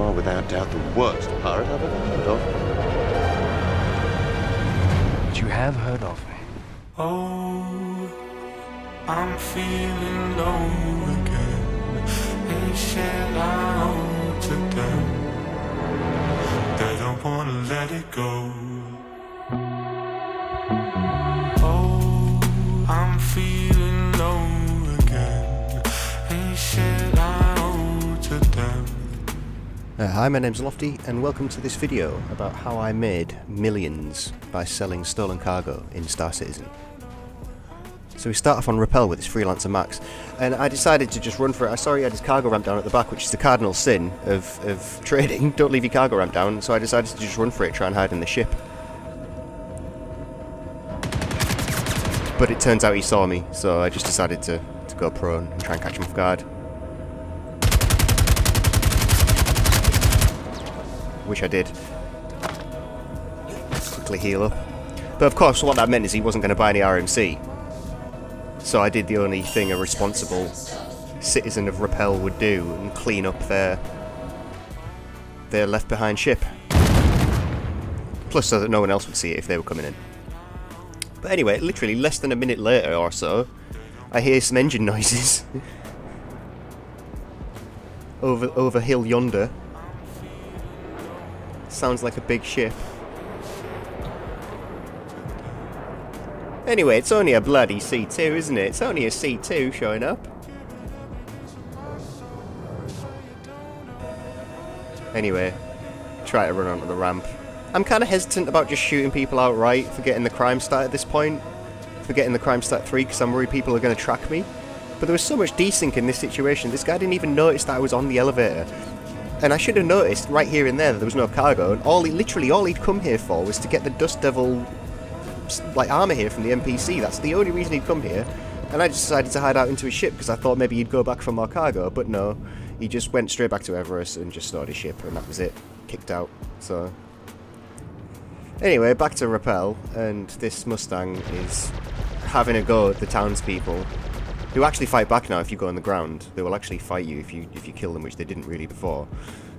are without doubt the worst pirate I've ever heard of. But you have heard of me. Oh, I'm feeling low again. They said I owe to them. They don't wanna let it go. Oh, I'm feeling low again. They said I owe to them. Hi, my name's Lofty, and welcome to this video about how I made millions by selling stolen cargo in Star Citizen. So we start off on Rappel with this freelancer Max, and I decided to just run for it. I saw he had his cargo ramp down at the back, which is the cardinal sin of trading. Don't leave your cargo ramp down, so I decided to just run for it, try and hide in the ship. But it turns out he saw me, so I just decided to go prone and try and catch him off guard. Which I did. Quickly heal up. But of course what that meant is he wasn't going to buy any RMC. So I did the only thing a responsible citizen of Rappel would do and clean up their left behind ship. Plus so that no one else would see it if they were coming in. But anyway, literally less than a minute later or so, I hear some engine noises. over hill yonder. Sounds like a big ship. Anyway, it's only a bloody C2, isn't it? It's only a C2 showing up. Anyway, try to run onto the ramp. I'm kind of hesitant about just shooting people outright for getting the crime stat at this point. For getting the crime stat 3, because I'm worried people are going to track me. But there was so much desync in this situation. This guy didn't even notice that I was on the elevator. And I should have noticed right here and there that there was no cargo, and literally all he'd come here for was to get the Dust Devil like armor here from the NPC. That's the only reason he'd come here. And I just decided to hide out into his ship because I thought maybe he'd go back for more cargo, but no, he just went straight back to Everest and just stored his ship, and that was it. Kicked out. So anyway, back to Rappel, and this Mustang is having a go at the townspeople, who actually fight back now if you go on the ground. They will actually fight you if you kill them, which they didn't really before.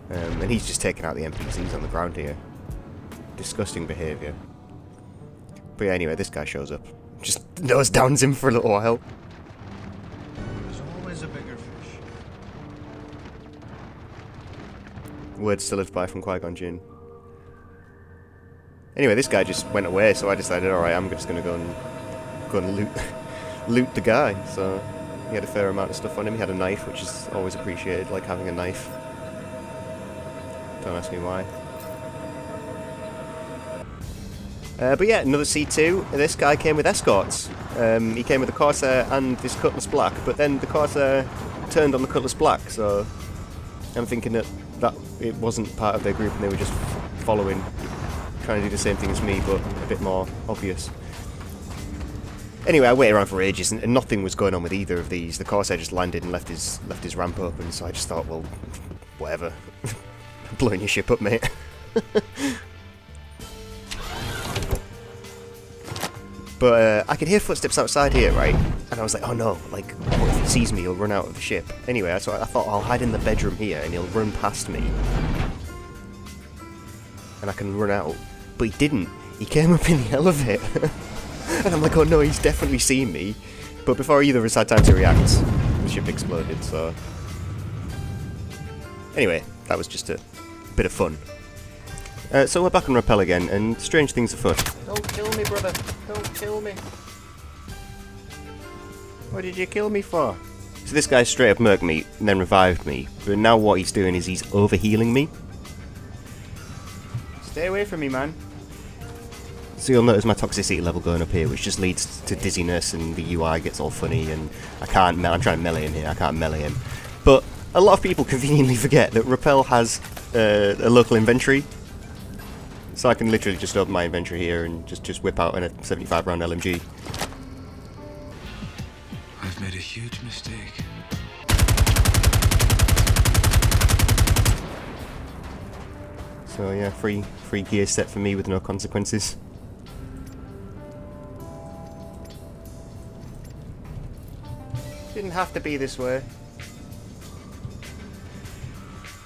And he's just taking out the NPCs on the ground here. Disgusting behaviour. But yeah, anyway, this guy shows up. Just nose downs him for a little while. There's always a bigger fish. Words to live by from Qui-Gon Jinn. Anyway, this guy just went away, so I decided, alright, I'm just going to go and loot the guy. So he had a fair amount of stuff on him. He had a knife, which is always appreciated, like having a knife. Don't ask me why. But yeah, another C2. This guy came with escorts. He came with the Corsair and this Cutlass Black, but then the Corsair turned on the Cutlass Black, so I'm thinking that it wasn't part of their group and they were just following, trying to do the same thing as me, but a bit more obvious. Anyway, I waited around for ages and nothing was going on with either of these. The Corsair just landed and left his ramp open, so I just thought, well, whatever. Blowing your ship up, mate. But I could hear footsteps outside here, right? And I was like, oh no, like, what if he sees me, he'll run out of the ship. Anyway, so I thought I'll hide in the bedroom here and he'll run past me. And I can run out. But he didn't. He came up in the elevator. And I'm like, oh no, he's definitely seen me. But before either of us had time to react, the ship exploded, so... Anyway, that was just a bit of fun. So we're back on Rappel again, and strange things afoot. Don't kill me, brother. Don't kill me. What did you kill me for? So this guy straight up murked me, and then revived me. But now what he's doing is he's overhealing me. Stay away from me, man. So you'll notice my toxicity level going up here, which just leads to dizziness, and the UI gets all funny, and I'm trying to melee him here, I can't melee him. But a lot of people conveniently forget that Rappel has a local inventory. So I can literally just open my inventory here and just whip out a 75 round LMG. I've made a huge mistake. So yeah, free gear set for me with no consequences. Didn't have to be this way.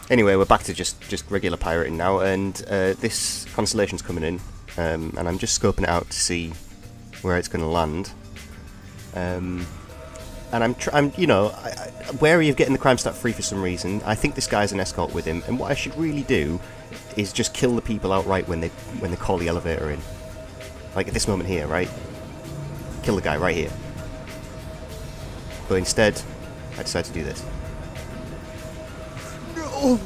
Anyway, we're back to just regular pirating now, and this constellation's coming in, and I'm just scoping it out to see where it's going to land. And I'm you know, wary of getting the crime stat free for some reason. I think this guy's an escort with him, and what I should really do is just kill the people outright when they call the elevator in. Like at this moment here, right? Kill the guy right here. But instead, I decided to do this. No!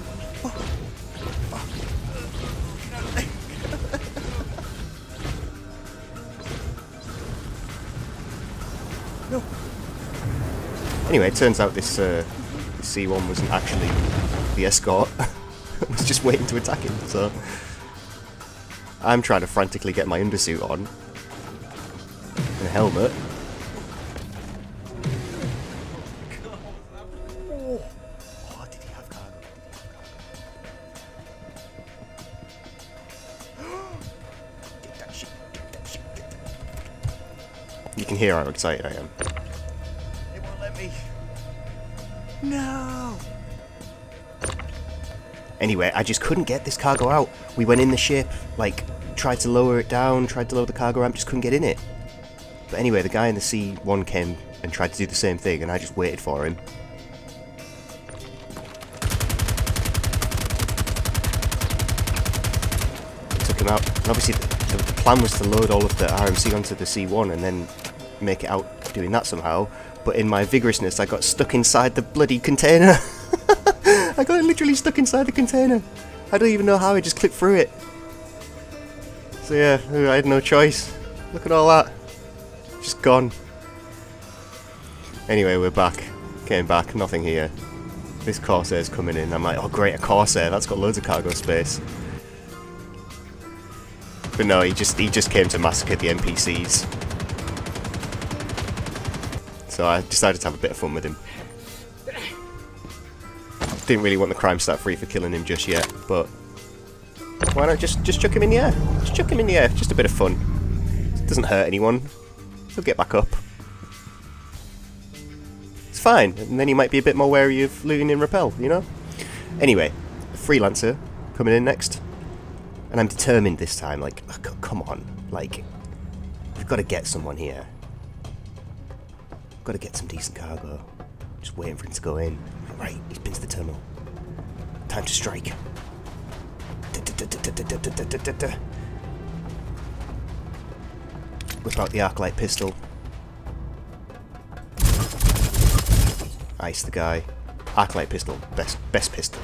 No. Anyway, it turns out this C1 wasn't actually the escort. It was just waiting to attack him, so I'm trying to frantically get my undersuit on and a helmet. Oh, did he have cargo? Get that shit, get that shit, get that. You can hear how excited I am. It won't let me. No! Anyway, I just couldn't get this cargo out. We went in the ship, like, tried to lower it down, tried to lower the cargo ramp, just couldn't get in it. But anyway, the guy in the C1 came and tried to do the same thing, and I just waited for him. Took him out. And obviously, the plan was to load all of the RMC onto the C1 and then make it out doing that somehow. But in my vigorousness, I got stuck inside the bloody container. I got literally stuck inside the container. I don't even know how, I just clicked through it. So yeah, I had no choice. Look at all that. Just gone. Anyway, we're back. Came back, nothing here. This Corsair's coming in. I'm like, oh great, a Corsair, that's got loads of cargo space. But no, he just came to massacre the NPCs. So I decided to have a bit of fun with him. Didn't really want the crime stat free for killing him just yet, but why not just chuck him in the air? Just chuck him in the air, just a bit of fun. It doesn't hurt anyone. He'll get back up. It's fine, and then he might be a bit more wary of looting and repel, you know? Anyway, Freelancer coming in next. And I'm determined this time, like, oh, come on, like, we've got to get someone here. We've got to get some decent cargo. Just waiting for him to go in. Right, he's been to the terminal. Time to strike. Whip out the arc light pistol. Ice the guy. Arc light pistol, best pistol.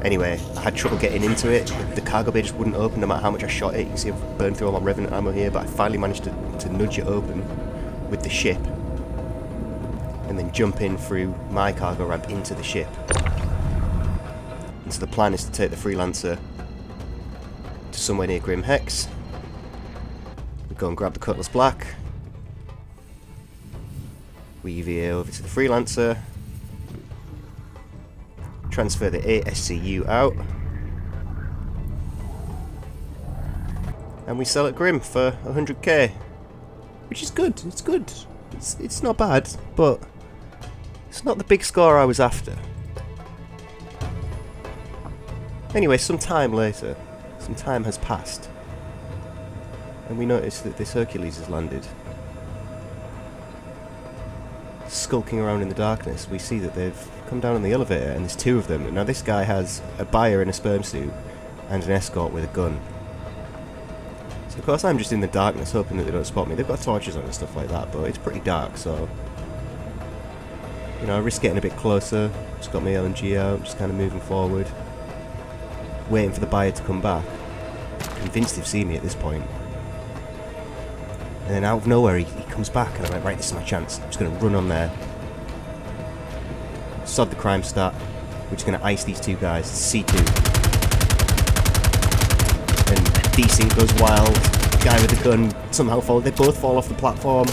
Anyway, I had trouble getting into it. The cargo bay just wouldn't open no matter how much I shot it. You can see I've burned through all my Revenant ammo here, but I finally managed to nudge it open with the ship. And then jump in through my cargo ramp into the ship. And so the plan is to take the Freelancer to somewhere near Grim Hex. We go and grab the Cutlass Black. We EVA over to the Freelancer. Transfer the ASCU out. And we sell at Grim for 100k. Which is good, it's good. It's not bad, but it's not the big score I was after. Anyway, some time later, some time has passed, and we notice that this Hercules has landed. Skulking around in the darkness, we see that they've come down on the elevator, and there's two of them. Now this guy has a buyer in a sperm suit and an escort with a gun. So of course I'm just in the darkness hoping that they don't spot me. They've got torches on and stuff like that, but it's pretty dark, so you know, I risk getting a bit closer. Just got my LMG out, just kind of moving forward, waiting for the buyer to come back. Convinced they've seen me at this point. And then out of nowhere he comes back, and I'm like, right, this is my chance. I'm just going to run on there, sod the crime stat. We're just going to ice these two guys. C2. And D-Sync goes wild. The guy with the gun somehow falls. They both fall off the platform.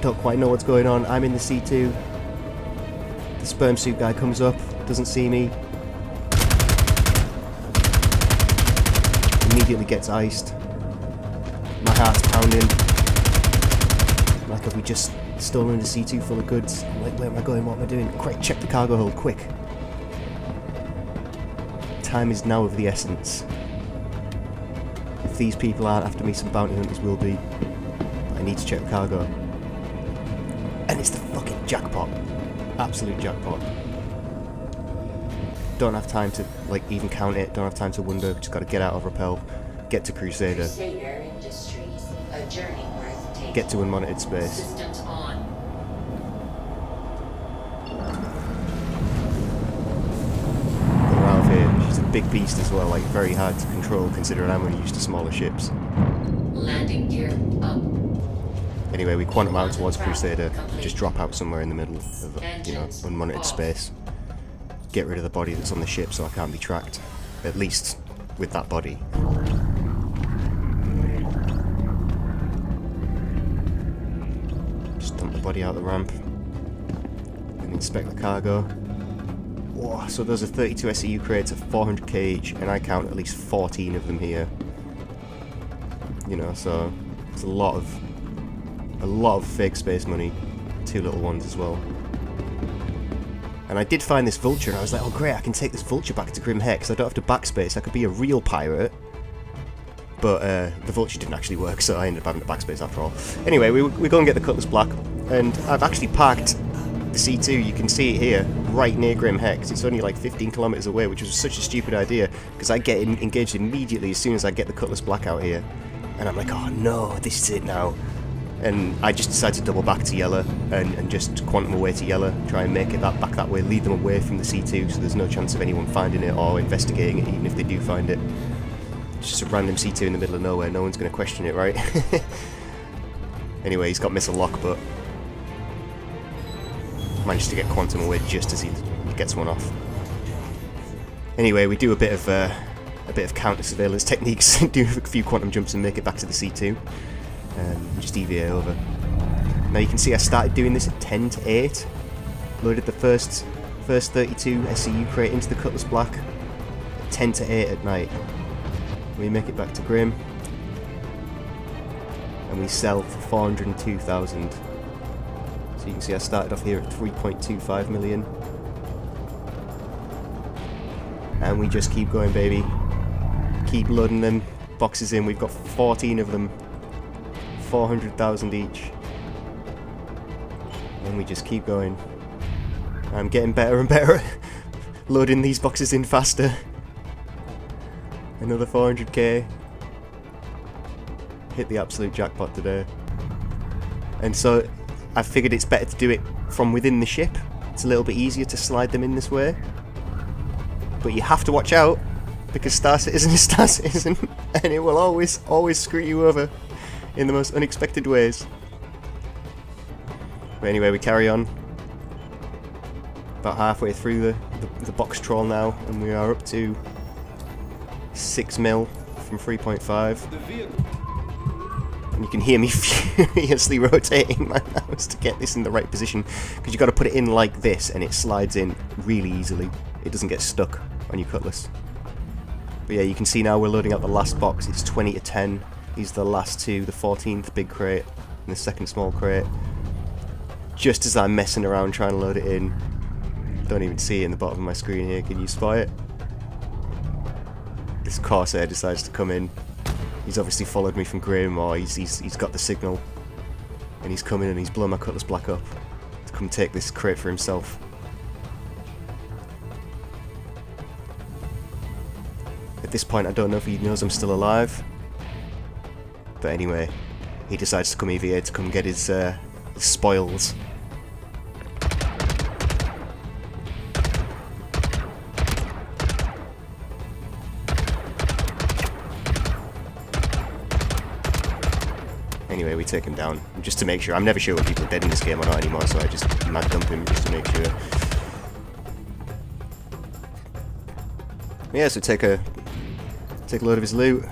Don't quite know what's going on. I'm in the C2. The sperm suit guy comes up, doesn't see me. Immediately gets iced. My heart's pounding. Like, have we just stolen a C2 full of goods. I'm like, where am I going? What am I doing? Quick, check the cargo hold, quick. Time is now of the essence. If these people aren't after me, some bounty hunters will be. I need to check the cargo. And it's the fucking jackpot. Absolute jackpot. Don't have time to, like, even count it. Don't have time to wonder. Just gotta get out of rappel. Get to Crusader. Crusader Industries, a journey worth taking. Get to unmonitored space. Systems on. Get her out of here. She's a big beast as well, like, very hard to control considering I'm only used to smaller ships. Landing gear up. Anyway, we quantum out towards Crusader. Just drop out somewhere in the middle of, you know, unmonitored space. Get rid of the body that's on the ship so I can't be tracked. At least with that body. Just dump the body out the ramp. And inspect the cargo. Whoa, so those are 32 SCU crates at 400k each, and I count at least 14 of them here. You know, so it's a lot of fake space money. 2 little ones as well. And I did find this vulture, and I was like, oh great, I can take this vulture back to Grim Hex. I don't have to backspace, I could be a real pirate. But the vulture didn't actually work, so I ended up having to backspace after all. Anyway, we go and get the Cutlass Black, and I've actually parked the C2, you can see it here, right near Grim Hex. It's only like 15 kilometers away, which was such a stupid idea, because I get engaged immediately as soon as I get the Cutlass Black out here. And I'm like, oh no, this is it now. And I just decided to double back to Yellow and just quantum away to Yellow, try and make it back that way, lead them away from the C2 so there's no chance of anyone finding it or investigating it, even if they do find it. It's just a random C2 in the middle of nowhere, no one's going to question it, right? Anyway, he's got missile lock, but managed to get quantum away just as he gets one off. Anyway, we do a bit of counter surveillance techniques, do a few quantum jumps and make it back to the C2. Just EVA over. Now you can see I started doing this at 10 to 8. Loaded the first 32 SCU crate into the Cutlass Black at 10 to 8 at night. We make it back to Grim. And we sell for 402,000. So you can see I started off here at 3.25 million. And we just keep going, baby. Keep loading them boxes in. We've got 14 of them. 400,000 each. And we just keep going. I'm getting better and better loading these boxes in faster. Another 400k. Hit the absolute jackpot today. And so I figured it's better to do it from within the ship. It's a little bit easier to slide them in this way. But you have to watch out, because Star Citizen is Star Citizen, and it will always screw you over in the most unexpected ways. But anyway, we carry on. About halfway through the box trawl now, and we are up to 6 mil from 3.5. And you can hear me furiously rotating my mouse to get this in the right position, because you've got to put it in like this, and it slides in really easily. It doesn't get stuck on your Cutlass. But yeah, you can see now we're loading up the last box. It's 20 to 10. These are the last two, the 14th big crate and the second small crate. Just as I'm messing around trying to load it in. Don't even see it in the bottom of my screen here, can you spot it? This Corsair decides to come in. He's obviously followed me from Grim, or he's got the signal. And he's coming and he's blown my Cutlass Black up to come take this crate for himself. At this point I don't know if he knows I'm still alive. But anyway, he decides to come EVA to come get his spoils. Anyway, we take him down, just to make sure. I'm never sure when people are dead in this game or not anymore, so I just mad dump him just to make sure. Yeah, so take a load of his loot.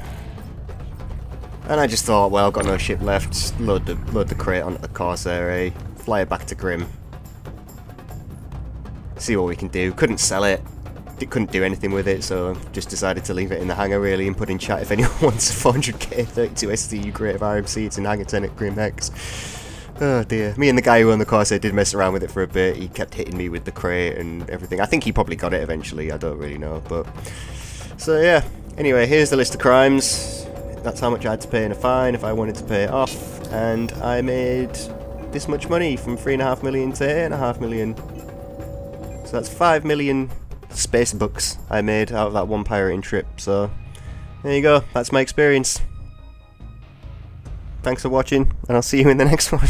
And I just thought, well, I've got no ship left, just load the crate onto the Corsair, eh? Fly it back to Grim. See what we can do. Couldn't sell it. Couldn't do anything with it, so just decided to leave it in the hangar really and put in chat if anyone wants a 400k 32 SCU crate of RMC. It's in hangar 10 at Grim Hex. Oh dear. Me and the guy who owned the Corsair did mess around with it for a bit. He kept hitting me with the crate and everything. I think he probably got it eventually. I don't really know. But so yeah. Anyway, here's the list of crimes. That's how much I had to pay in a fine if I wanted to pay it off. And I made this much money, from 3.5 million to 8.5 million. So that's 5 million space bucks I made out of that one pirating trip. So there you go. That's my experience. Thanks for watching, and I'll see you in the next one.